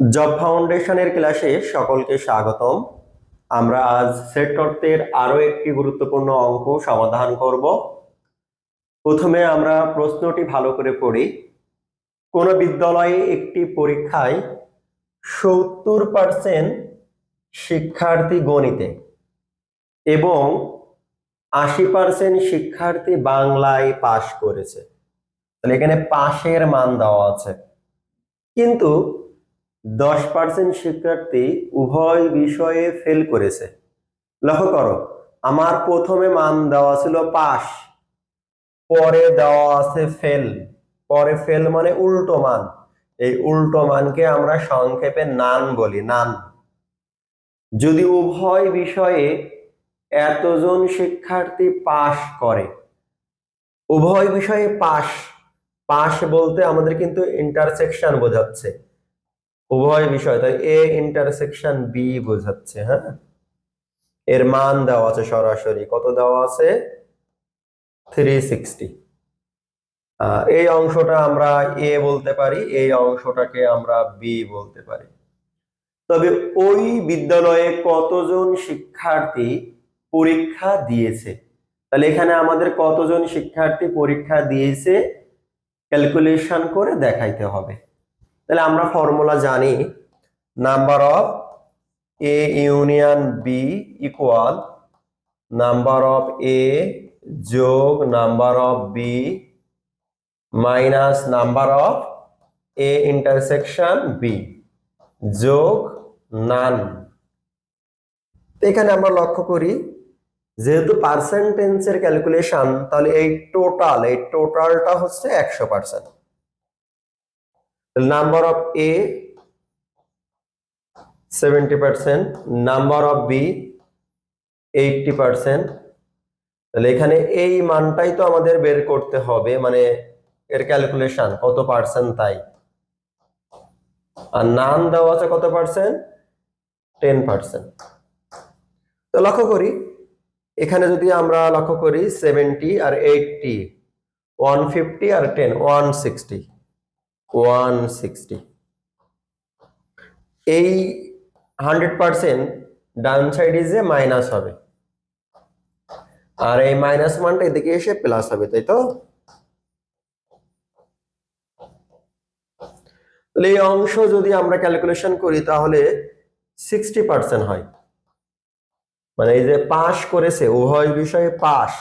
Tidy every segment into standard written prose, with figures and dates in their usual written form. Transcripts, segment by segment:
Job ফাউন্ডেশনের ক্লাসে সকলকে স্বাগতম। আমরা আজ সেট অর্থের আরো একটি গুরুত্বপূর্ণ অঙ্ক সমাধান করব। প্রথমে আমরা প্রশ্নটি ভালো করে পড়ি। কোন বিদ্যালয়ে একটি পরীক্ষায় 70% শিক্ষার্থী গণিতে এবং 80% শিক্ষার্থী বাংলায় পাশ করেছে। তাহলে এখানে পাশের মান দেওয়া আছে, কিন্তু 10% শিক্ষার্থী উভয় বিষয়ে ফেল করেছে। লক্ষ্য করো, আমার প্রথমে মান দেওয়া ছিল পাস, পরে দেওয়া আছে ফেল। পরে ফেল মানে উল্টো মান, এই উল্টো মানকে আমরা সংক্ষেপে নান বলি, নান। যদি উভয় বিষয়ে এতজন শিক্ষার্থী পাস করে, উভয় বিষয়ে পাস, পাস বলতে আমাদের কিন্তু ইন্টারসেকশন বোঝাচ্ছে, উভয় বিষয়, তাই এ ইন্টারসেকশন বি বোঝাচ্ছে। হ্যাঁ, এর মান দেওয়া আছে সরাসরি, কত দেওয়া আছে? 360। এই অংশটা আমরা এ বলতে পারি, এই অংশটাকে আমরা বি বলতে পারি। তবে ওই বিদ্যালয়ে কতজন শিক্ষার্থী পরীক্ষা দিয়েছে? তাহলে এখানে আমাদের কতজন শিক্ষার্থী পরীক্ষা দিয়েছে ক্যালকুলেশন করে দেখাইতে হবে। তাহলে আমরা ফর্মুলা জানি, number of A union B equal number of A যোগ number of B minus number of A intersection B যোগ নান। এখানে আমরা লক্ষ্য করি, যেহেতু পার্সেন্টেজের ক্যালকুলেশন, তাহলে এই টোটালটা হচ্ছে 100%। Number of A 70%, number of B 80%। তাহলে এখানে এই মানটাই তো আমাদের বের করতে হবে, মানে এর ক্যালকুলেশন কত পার্সেন্ট তাই। আর নান দেওয়া আছে কত পার্সেন্ট? 10%। তো লক্ষ্য করি, এখানে যদি আমরা লক্ষ্য করি 70 আর 80, 150 আর 10, 160। এই 100% ডান সাইডে যে মাইনাস হবে, আর এই মাইনাস মানটা এদিকে এসে প্লাস হবে, তাই তো? এই অংশ যদি আমরা ক্যালকুলেশন করি তাহলে 60% হয়, মানে এই যে পাস করেছে উভয় বিষয়ে পাস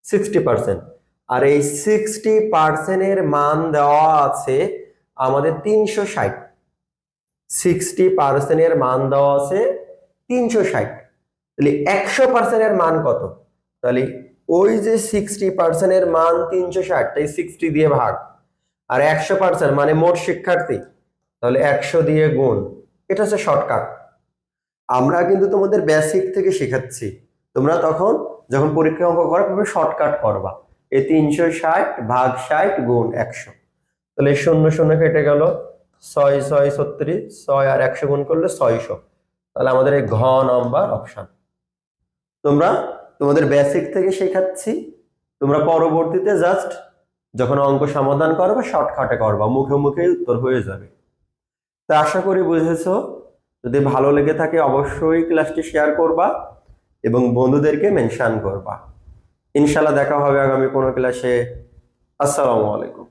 60%। আর এই 60% এর মান দেওয়া আছে আমাদের 360। 60% এর মান দেওয়া আছে 360। তাহলে 100% এর মান কত? তাহলে ওই যে 60% এর মান 360, তাই 60 দিয়ে ভাগ, আর 100% মানে মোট শিক্ষার্থী, তাহলে 100 দিয়ে গুণ। এটা হচ্ছে শর্টকাট। আমরা কিন্তু তোমাদের বেসিক থেকে শেখাচ্ছি, তোমরা তখন যখন পরীক্ষা অঙ্ক করো তবে শর্টকাট করবা। এই 360 ভাগ 60 গুণ 100, তাহলে 0 0 কেটে গেল, 6 6 36, 6 আর 100 গুণ করলে 600। তাহলে আমাদের এই ঘ নাম্বার অপশন। তোমরা তোমাদের বেসিক থেকে শেখাচ্ছি, তোমরা পরবর্তীতে জাস্ট যখন অঙ্ক সমাধান করবে শর্টকাটে করবা, মুখে মুখে উত্তর হয়ে যাবে। তা আশা করি বুঝেছো। যদি ভালো লেগে থাকে অবশ্যই ক্লাসটি শেয়ার করবা এবং বন্ধুদেরকে মেনশন করবা। ইনশাআল্লাহ দেখা হবে আগামী কোনো ক্লাসে। আসসালামু আলাইকুম।